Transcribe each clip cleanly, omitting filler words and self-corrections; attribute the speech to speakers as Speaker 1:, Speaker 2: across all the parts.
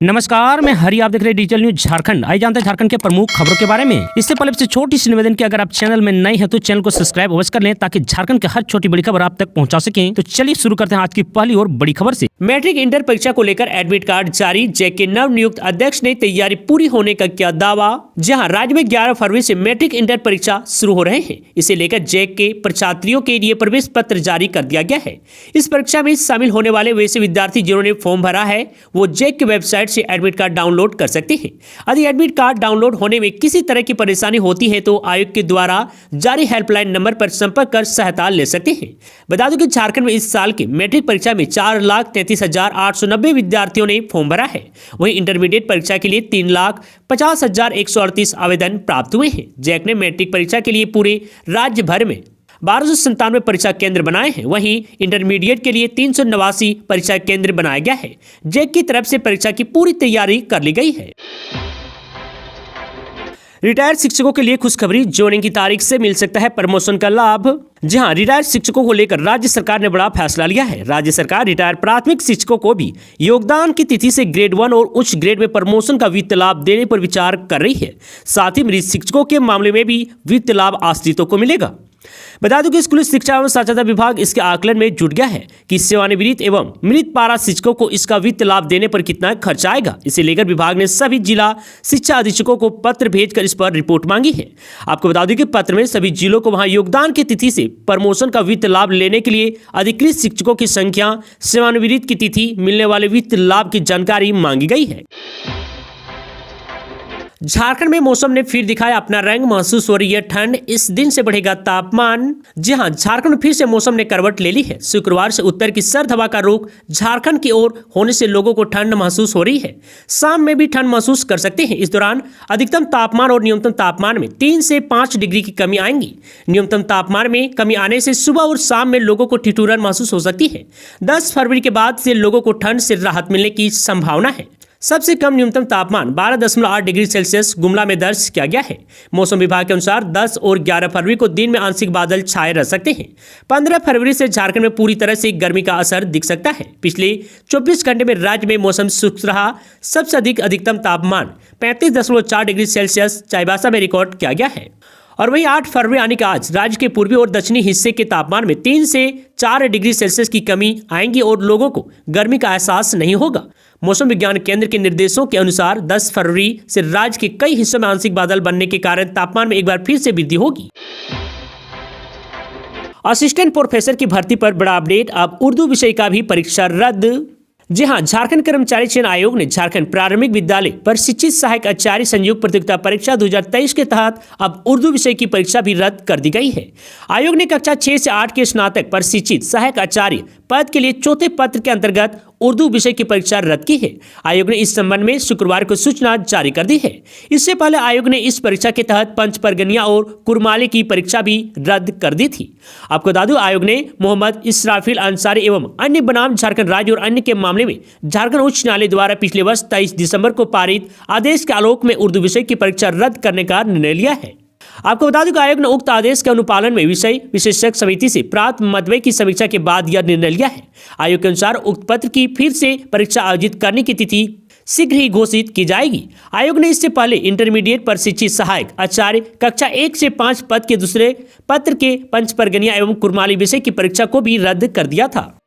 Speaker 1: नमस्कार, मैं हरी। आप देख रहे हैं डिजिटल न्यूज झारखंड। आइए जानते हैं झारखंड के प्रमुख खबरों के बारे में। इससे पहले से छोटी सी निवेदन की, अगर आप चैनल में नए हैं तो चैनल को सब्सक्राइब अवश्य कर लें ताकि झारखंड की हर छोटी बड़ी खबर आप तक पहुंचा सकें। तो चलिए शुरू करते हैं आज की पहली और बड़ी खबर से। मैट्रिक इंटर परीक्षा को लेकर एडमिट कार्ड जारी, जैक के नव नियुक्त अध्यक्ष ने तैयारी पूरी होने का किया दावा। जहाँ राज्य में 11 फरवरी से मैट्रिक इंटर परीक्षा शुरू हो रहे हैं, इसे लेकर जैक के परीक्षार्थियों के लिए प्रवेश पत्र जारी कर दिया गया है। इस परीक्षा में शामिल होने वाले वैसे विद्यार्थी जिन्होंने फॉर्म भरा है वो जैक की वेबसाइट से एडमिट कार्ड डाउनलोड कर सकते हैं। यदि एडमिट कार्ड डाउनलोड होने में किसी तरह की परेशानी होती है तो आयोग के द्वारा जारी हेल्पलाइन नंबर पर संपर्क कर सहायता ले सकते हैं। बता दूं कि झारखंड में इस साल की मैट्रिक परीक्षा में 4,33,890 विद्यार्थियों ने फॉर्म भरा है। वहीं इंटरमीडिएट परीक्षा के लिए 3,50,138 आवेदन प्राप्त हुए हैं। जैक ने मैट्रिक परीक्षा के लिए पूरे राज्य भर में 1297 परीक्षा केंद्र बनाए हैं। वहीं इंटरमीडिएट के लिए 389 परीक्षा केंद्र बनाया गया है। जैक की तरफ से परीक्षा की पूरी तैयारी कर ली गई है। रिटायर्ड शिक्षकों के लिए खुशखबरी, ज्वाइनिंग की तारीख से मिल सकता है प्रमोशन का लाभ। जहां रिटायर्ड शिक्षकों को लेकर राज्य सरकार ने बड़ा फैसला लिया है। राज्य सरकार रिटायर्ड प्राथमिक शिक्षकों को भी योगदान की तिथि से ग्रेड 1 और उच्च ग्रेड में प्रमोशन का वित्त लाभ देने पर विचार कर रही है। साथ ही मृत शिक्षकों के मामले में भी वित्त लाभ आश्रितों को मिलेगा। बता दूं कि स्कूली शिक्षा एवं साक्षरता विभाग इसके आकलन में जुट गया है कि सेवानिवृत्त एवं मृत पारा शिक्षकों को इसका वित्त लाभ देने पर कितना खर्च आएगा। इसे लेकर विभाग ने सभी जिला शिक्षा अधीक्षकों को पत्र भेजकर इस पर रिपोर्ट मांगी है। आपको बता दूं कि पत्र में सभी जिलों को वहां योगदान की तिथि से प्रमोशन का वित्त लाभ लेने के लिए अधिकृत शिक्षकों की संख्या, सेवानिवृत्त की तिथि, मिलने वाले वित्त लाभ की जानकारी मांगी गई है। झारखंड में मौसम ने फिर दिखाया अपना रंग, महसूस हो रही है ठंड। इस दिन से बढ़ेगा तापमान। जी हां, झारखंड में फिर से मौसम ने करवट ले ली है। शुक्रवार से उत्तर की सर्द हवा का रुख झारखंड की ओर होने से लोगों को ठंड महसूस हो रही है। शाम में भी ठंड महसूस कर सकते हैं। इस दौरान अधिकतम तापमान और न्यूनतम तापमान में 3 से 5 डिग्री की कमी आएंगी। न्यूनतम तापमान में कमी आने से सुबह और शाम में लोगों को ठिठुरन महसूस हो सकती है। 10 फरवरी के बाद से लोगों को ठंड से राहत मिलने की संभावना है। सबसे कम न्यूनतम तापमान 12.8 डिग्री सेल्सियस गुमला में दर्ज किया गया है। मौसम विभाग के अनुसार 10 और 11 फरवरी को दिन में आंशिक बादल छाए रह सकते हैं। 15 फरवरी से झारखंड में पूरी तरह से गर्मी का असर दिख सकता है। पिछले 24 घंटे में राज्य में मौसम शुष्क रहा। सबसे अधिक अधिकतम तापमान 35.4 डिग्री सेल्सियस चाईबासा में रिकॉर्ड किया गया है। और वहीं 8 फरवरी यानी कि आज राज्य के पूर्वी और दक्षिणी हिस्से के तापमान में 3 से 4 डिग्री सेल्सियस की कमी आएंगी और लोगों को गर्मी का एहसास नहीं होगा। मौसम विज्ञान केंद्र के निर्देशों के अनुसार 10 फरवरी से राज्य के कई हिस्सों में आंशिक बादल बनने के कारण तापमान में एक बार फिर से वृद्धि होगी। असिस्टेंट प्रोफेसर की भर्ती पर बड़ा अपडेट, अब उर्दू विषय का भी परीक्षा रद्द। जी हां, झारखंड कर्मचारी चयन आयोग ने झारखंड प्रारंभिक विद्यालय प्रशिक्षित सहायक आचार्य संयुक्त प्रतियोगिता परीक्षा 2023 के तहत अब उर्दू विषय की परीक्षा भी रद्द कर दी गई है। आयोग ने कक्षा 6 से 8 के स्नातक प्रशिक्षित सहायक आचार्य पद के लिए चौथे पत्र के अंतर्गत उर्दू विषय की परीक्षा रद्द की है। आयोग ने इस संबंध में शुक्रवार को सूचना जारी कर दी है। इससे पहले आयोग ने इस परीक्षा के तहत पंच परगनिया और कुरमाली की परीक्षा भी रद्द कर दी थी। आपको बता दूं, आयोग ने मोहम्मद इसराफिल अंसारी एवं अन्य बनाम झारखंड राज्य और अन्य के मामले में झारखंड उच्च न्यायालय द्वारा पिछले वर्ष 23 दिसंबर को पारित आदेश के आलोक में उर्दू विषय की परीक्षा रद्द करने का निर्णय लिया है। आपको बता दूं कि आयोग ने उक्त आदेश के अनुपालन में विषय विशेषज्ञ समिति से प्राप्त मतभेद की समीक्षा के बाद यह निर्णय लिया है। आयोग के अनुसार उक्त पत्र की फिर से परीक्षा आयोजित करने की तिथि शीघ्र ही घोषित की जाएगी। आयोग ने इससे पहले इंटरमीडिएट प्रशिक्षित सहायक आचार्य कक्षा 1 से 5 पद के दूसरे पत्र के पंच परगनिया एवं कुरमाली विषय की परीक्षा को भी रद्द कर दिया था।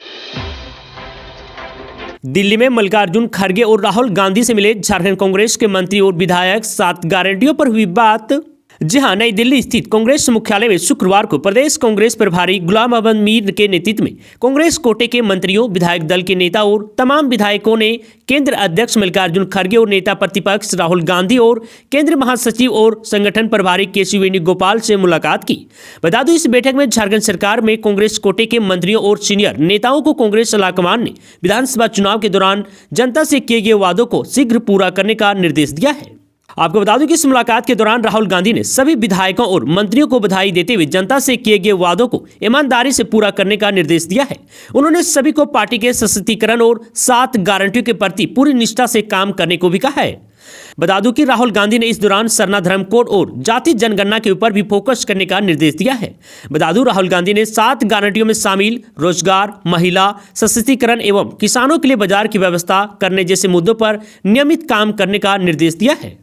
Speaker 1: दिल्ली में मल्लिकार्जुन खड़गे और राहुल गांधी से मिले झारखंड कांग्रेस के मंत्री और विधायक। 7 गारंटियों पर हुई बात। जी हां, नई दिल्ली स्थित कांग्रेस मुख्यालय में शुक्रवार को प्रदेश कांग्रेस प्रभारी गुलाम अहमद मीर के नेतृत्व में कांग्रेस कोटे के मंत्रियों, विधायक दल के नेता और तमाम विधायकों ने केंद्र अध्यक्ष मल्लिकार्जुन खड़गे और नेता प्रतिपक्ष राहुल गांधी और केंद्रीय महासचिव और संगठन प्रभारी केसी वेणुगोपाल से मुलाकात की। बता दूं, इस बैठक में झारखंड सरकार में कांग्रेस कोटे के मंत्रियों और सीनियर नेताओं को कांग्रेस आलाकमान ने विधानसभा चुनाव के दौरान जनता से किए गए वादों को शीघ्र पूरा करने का निर्देश दिया है। आपको बता दूं कि इस मुलाकात के दौरान राहुल गांधी ने सभी विधायकों और मंत्रियों को बधाई देते हुए जनता से किए गए वादों को ईमानदारी से पूरा करने का निर्देश दिया है। उन्होंने सभी को पार्टी के सशक्तिकरण और 7 गारंटियों के प्रति पूरी निष्ठा से काम करने को भी कहा है। बता दूं कि राहुल गांधी ने इस दौरान सरना धर्म कोड और जाति जनगणना के ऊपर भी फोकस करने का निर्देश दिया है। बता दूं राहुल गांधी ने 7 गारंटियों में शामिल रोजगार, महिला सशक्तिकरण एवं किसानों के लिए बाजार की व्यवस्था करने जैसे मुद्दों पर नियमित काम करने का निर्देश दिया है।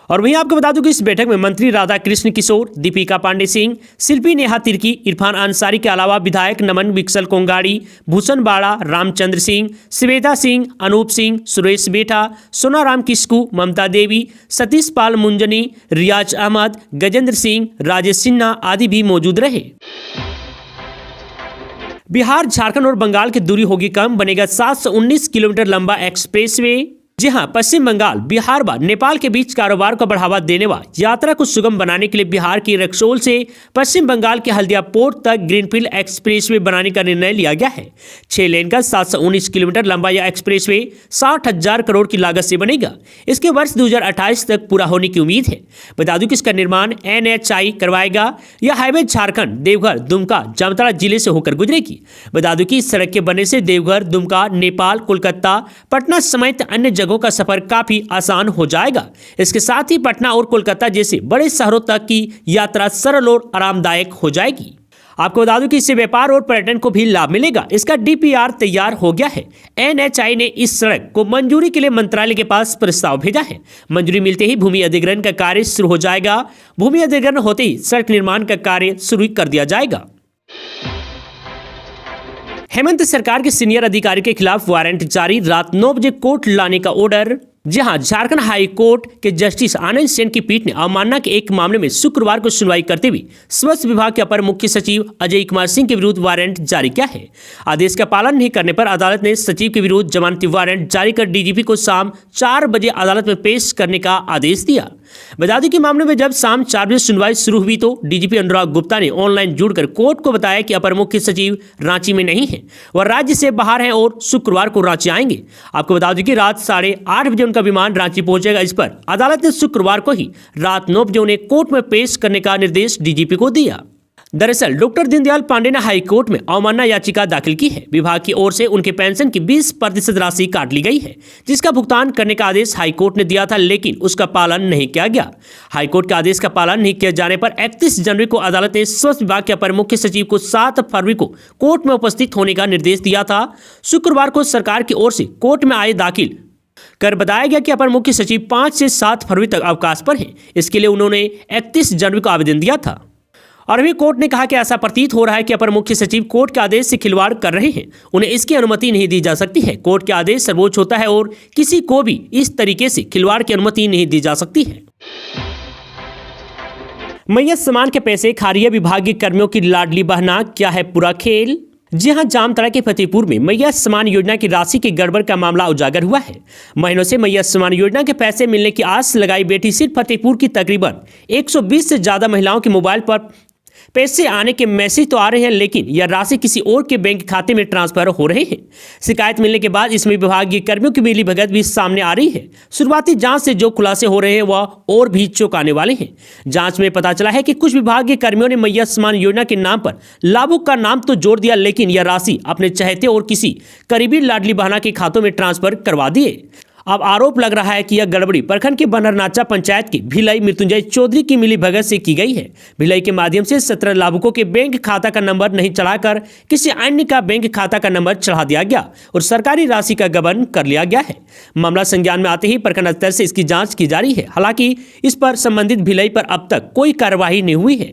Speaker 1: और वहीं आपको बता दूं कि इस बैठक में मंत्री राधा कृष्ण किशोर, दीपिका पांडे सिंह, शिल्पी नेहा तिर्की, इरफान अंसारी के अलावा विधायक नमन विकसल कोंगाड़ी, भूषण बाड़ा, रामचंद्र सिंह, श्वेता सिंह, अनूप सिंह, सुरेश बेटा, सोनाराम किस्कू, ममता देवी, सतीश पाल मुंजनी, रियाज अहमद, गजेंद्र सिंह, राजेश सिन्हा आदि भी मौजूद रहे। बिहार, झारखंड और बंगाल की दूरी होगी कम, बनेगा 719 किलोमीटर लंबा एक्सप्रेसवे। जी हां, पश्चिम बंगाल, बिहार व नेपाल के बीच कारोबार को बढ़ावा देने व यात्रा को सुगम बनाने के लिए बिहार की रक्सौल से पश्चिम बंगाल के हल्दिया पोर्ट तक ग्रीनफील्ड एक्सप्रेसवे बनाने का निर्णय लिया गया है। 6 लेन का 719 किलोमीटर लंबा यह एक्सप्रेसवे 60,000 करोड़ की लागत से बनेगा। इसके वर्ष 2028 तक पूरा होने की उम्मीद है। बता दूं कि इसका निर्माण NHAI करवाएगा। यह हाईवे झारखंड, देवघर, दुमका, जामताड़ा जिले से होकर गुजरेगी। बता दूं कि इस सड़क के बनने से देवघर, दुमका, नेपाल, कोलकाता, पटना समेत अन्य जगहों का सफर काफी आसान हो जाएगा। इसके साथ ही पटना और कोलकाता जैसे बड़े शहरों तक की यात्रा सरल और आरामदायक हो जाएगी। आपको बता दूं कि इससे व्यापार और पर्यटन को भी लाभ मिलेगा। इसका DPR तैयार हो गया है। NHAI ने इस सड़क को मंजूरी के लिए मंत्रालय के पास प्रस्ताव भेजा है। मंजूरी मिलते ही भूमि अधिग्रहण का कार्य शुरू हो जाएगा। भूमि अधिग्रहण होते ही सड़क निर्माण का कार्य शुरू कर दिया जाएगा। हेमंत सरकार के सीनियर अधिकारी के खिलाफ वारंट जारी, रात 9 बजे कोर्ट लाने का ऑर्डर। जहां झारखंड हाई कोर्ट के जस्टिस आनंद सेन की पीठ ने अवमानना के एक मामले में शुक्रवार को सुनवाई करते हुए स्वास्थ्य विभाग के अपर मुख्य सचिव अजय कुमार सिंह के विरुद्ध वारंट जारी किया है। आदेश का पालन नहीं करने पर अदालत ने सचिव के विरुद्ध जमानती वारंट जारी कर DGP को शाम 4 बजे अदालत में पेश करने का आदेश दिया। बता दें कि मामले में जब शाम 4 बजे सुनवाई शुरू हुई तो DGP अनुराग गुप्ता ने ऑनलाइन जुड़कर कोर्ट को बताया कि अपर मुख्य सचिव रांची में नहीं है, वह राज्य से बाहर हैं और शुक्रवार को रांची आएंगे। आपको बता दें कि रात 8:30 बजे उनका विमान रांची पहुंचेगा। इस पर अदालत ने शुक्रवार को ही रात 9 बजे उन्हें कोर्ट में पेश करने का निर्देश DGP को दिया। दरअसल डॉक्टर दीनदयाल पांडे ने हाई कोर्ट में अवमानना याचिका दाखिल की है। विभाग की ओर से उनके पेंशन की 20% राशि काट ली गई है, जिसका भुगतान करने का आदेश हाई कोर्ट ने दिया था, लेकिन उसका पालन नहीं किया गया। हाई कोर्ट के आदेश का पालन नहीं किए जाने पर 31 जनवरी को अदालत ने स्वास्थ्य विभाग के अपर मुख्य सचिव को 7 फरवरी को कोर्ट में उपस्थित होने का निर्देश दिया था। शुक्रवार को सरकार की ओर से कोर्ट में आए दाखिल कर बताया गया कि अपर मुख्य सचिव 5 से 7 फरवरी तक अवकाश पर हैं। इसके लिए उन्होंने 31 जनवरी को आवेदन दिया था। और अभी कोर्ट ने कहा कि ऐसा प्रतीत हो रहा है कि अपर मुख्य सचिव कोर्ट के आदेश से खिलवाड़ कर रहे हैं, उन्हें इसकी अनुमति नहीं दी जा सकती है। कोर्ट के आदेश सर्वोच्च होता है और किसी को भी इस तरीके से खिलवाड़ की अनुमति नहीं दी जा सकती है। मैया सम्मान के पैसे खा रही है विभागीय कर्मियों की लाडली बहना, क्या है पूरा खेल। जी हां, जामताड़ा के फतेहपुर में मैया सम्मान योजना की राशि की गड़बड़ का मामला उजागर हुआ है। महीनों से मैया सम्मान योजना के पैसे मिलने की आस लगाई बैठी सिर्फ फतेहपुर की तकरीबन 120 से ज्यादा महिलाओं के मोबाइल पर पैसे आने के मैसेज तो आ रहे हैं, लेकिन यह राशि किसी और के बैंक खाते में ट्रांसफर हो रहे हैं। शिकायत मिलने के बाद इसमें विभागीय कर्मियों की मिलीभगत भी सामने आ रही है। शुरुआती जांच से जो खुलासे हो रहे हैं वह और भी चौंकाने वाले हैं। जांच में पता चला है कि कुछ विभागीय कर्मियों ने मैया सम्मान योजना के नाम पर लाभुक का नाम तो जोड़ दिया, लेकिन यह राशि अपने चहेते और किसी करीबी लाडली बहना के खातों में ट्रांसफर करवा दिए। अब आरोप लग रहा है कि यह गड़बड़ी प्रखंड के बनरनाचा पंचायत की भिलाई मृत्युंजय चौधरी की मिलीभगत से की गई है। भिलाई के माध्यम से 17 लाभुकों के बैंक खाता का नंबर नहीं चढ़ाकर किसी अन्य का बैंक खाता का नंबर चढ़ा दिया गया और सरकारी राशि का गबन कर लिया गया है। मामला संज्ञान में आते ही प्रखंड स्तर से इसकी जांच की जा रही है। हालांकि इस पर संबंधित भिलाई पर अब तक कोई कार्रवाई नहीं हुई है।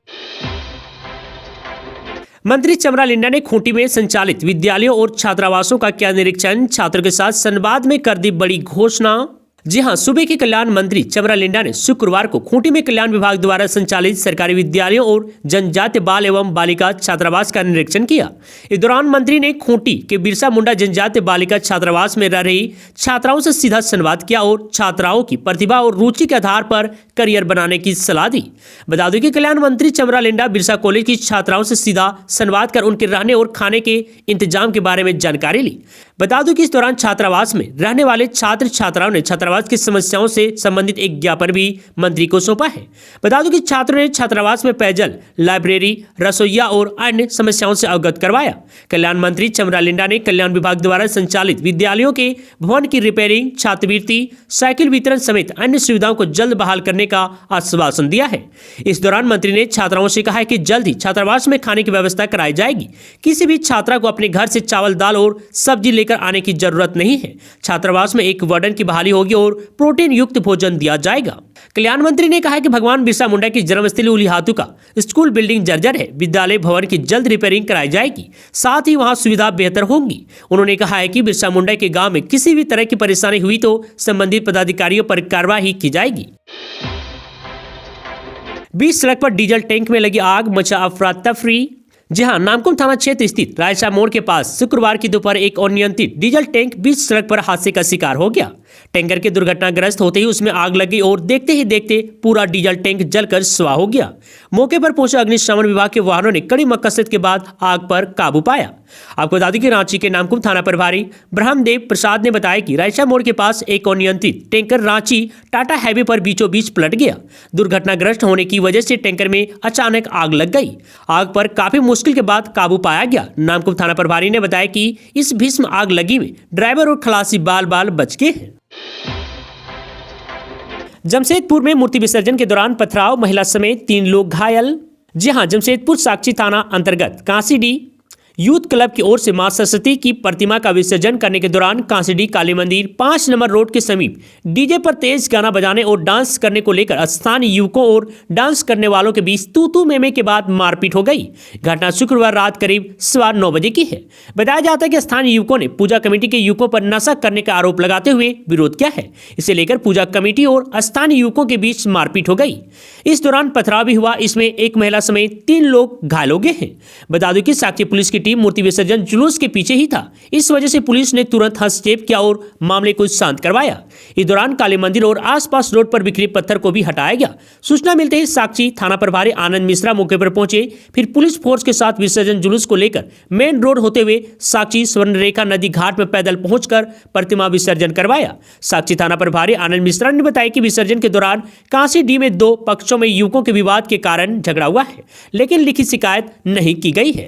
Speaker 1: मंत्री चमरा लिंडा ने खूंटी में संचालित विद्यालयों और छात्रावासों का किया निरीक्षण, छात्रों के साथ संवाद में कर दी बड़ी घोषणा। जी हां, सूबे के कल्याण मंत्री चमरा लिंडा ने शुक्रवार को खूंटी में कल्याण विभाग द्वारा संचालित सरकारी विद्यालयों और जनजातीय बाल एवं बालिका छात्रावास का निरीक्षण किया। इस दौरान मंत्री ने खूंटी के बिरसा मुंडा जनजातीय बालिका छात्रावास में रह रही छात्राओं से सीधा संवाद किया और छात्राओं की प्रतिभा और रुचि के आधार पर करियर बनाने की सलाह दी। बता दें कि कल्याण मंत्री चमरा लिंडा बिरसा कॉलेज की छात्राओं से सीधा संवाद कर उनके रहने और खाने के इंतजाम के बारे में जानकारी ली। बता दूं कि इस दौरान छात्रावास में रहने वाले छात्र छात्राओं ने छात्रावास छात्रावास की समस्याओं से संबंधित एक ज्ञापन भी मंत्री को सौंपा है। बता दूं कि छात्रों ने छात्रावास में पेयजल, लाइब्रेरी, रसोइया और अन्य समस्याओं से अवगत करवाया। कल्याण मंत्री चमरा लिंडा ने कल्याण विभाग द्वारा संचालित विद्यालयों के भवन की रिपेयरिंग, छात्रवृत्ति, साइकिल वितरण समेत अन्य सुविधाओं को जल्द बहाल करने का आश्वासन दिया है। इस दौरान मंत्री ने छात्राओं से कहा है कि जल्द ही छात्रावास में खाने की व्यवस्था कराई जाएगी। किसी भी छात्रा को अपने घर से चावल, दाल और सब्जी लेकर आने की जरूरत नहीं है। छात्रावास में एक वार्डन की बहाली होगी और प्रोटीन युक्त भोजन दिया जाएगा। कल्याण मंत्री ने कहा कि भगवान बिरसा मुंडा की जन्मस्थली उलिहातू का स्कूल बिल्डिंग जर्जर है। विद्यालय भवन की जल्द रिपेयरिंग कराई जाएगी, साथ ही वहां सुविधा बेहतर होंगी। उन्होंने कहा है कि बिरसा मुंडा के गांव में किसी भी तरह की परेशानी हुई तो संबंधित पदाधिकारियों पर कार्रवाई की जाएगी। बीच सड़क पर डीजल टैंक में लगी आग, मचा अफरा तफरी। जहां नामकुम थाना क्षेत्र स्थित रायसा मोड़ के पास शुक्रवार की दोपहर एक अनियंत्रित डीजल टैंक बीच सड़क पर हादसे का शिकार हो गया। टैंकर के दुर्घटनाग्रस्त होते ही उसमें आग लग गई और देखते ही देखते पूरा डीजल टैंक जलकर स्वाह हो गया। मौके पर पहुंचे अग्निशमन विभाग के वाहनों ने कड़ी मकसद के बाद आग पर काबू पाया। आपको बता दें कि रांची के नामकुम थाना प्रभारी ब्रह्मदेव प्रसाद ने बताया कि रायसा मोड़ के पास एक अनियंत्रित टैंकर रांची टाटा हाईवे पर बीचों बीच पलट गया। दुर्घटनाग्रस्त होने की वजह से टैंकर में अचानक आग लग गई। आग पर काफी मुश्किल के बाद काबू पाया गया। नामकुम थाना प्रभारी ने बताया कि इस भीषण आग लगी में ड्राइवर और खलासी बाल बाल बच गए हैं। जमशेदपुर में मूर्ति विसर्जन के दौरान पथराव, महिला समेत 3 लोग घायल। जी हां, जमशेदपुर साक्षी थाना अंतर्गत कांसीडी यूथ क्लब की ओर से मां सरस्वती की प्रतिमा का विसर्जन करने के दौरान कांसीडी काली मंदिर 5 नंबर रोड के समीप डीजे पर तेज गाना बजाने और डांस करने को लेकर स्थानीय युवकों और डांस करने वालों के बीच तू मेमे के बाद मारपीट हो गई। घटना शुक्रवार रात करीब 9:15 बजे की है। बताया जाता है कि स्थानीय युवकों ने पूजा कमेटी के युवकों पर नशा करने का आरोप लगाते हुए विरोध किया है। इसे लेकर पूजा कमेटी और स्थानीय युवकों के बीच मारपीट हो गई। इस दौरान पथराव भी हुआ। इसमें एक महिला समेत 3 लोग घायल हो गए हैं। बता दूं कि साक्षी पुलिस की टीम मूर्ति विसर्जन जुलूस के पीछे ही था। इस वजह से पुलिस ने तुरंत हस्तक्षेप किया और मामले को शांत करवाया। इस दौरान काली मंदिर और आसपास रोड पर बिखरे पत्थर को भी हटाया गया। सूचना मिलते ही साक्षी थाना प्रभारी आनंद मिश्रा मौके पर पहुंचे। फिर पुलिस फोर्स के साथ विसर्जन जुलूस को लेकर मेन रोड होते हुए साक्षी स्वर्णरेखा नदी घाट में पैदल पहुंचकर प्रतिमा विसर्जन करवाया। साक्षी थाना प्रभारी आनंद मिश्रा ने बताया कि विसर्जन के दौरान कांसीडी में 2 पक्षों में युवकों के विवाद के कारण झगड़ा हुआ है, लेकिन लिखित शिकायत नहीं की गई है।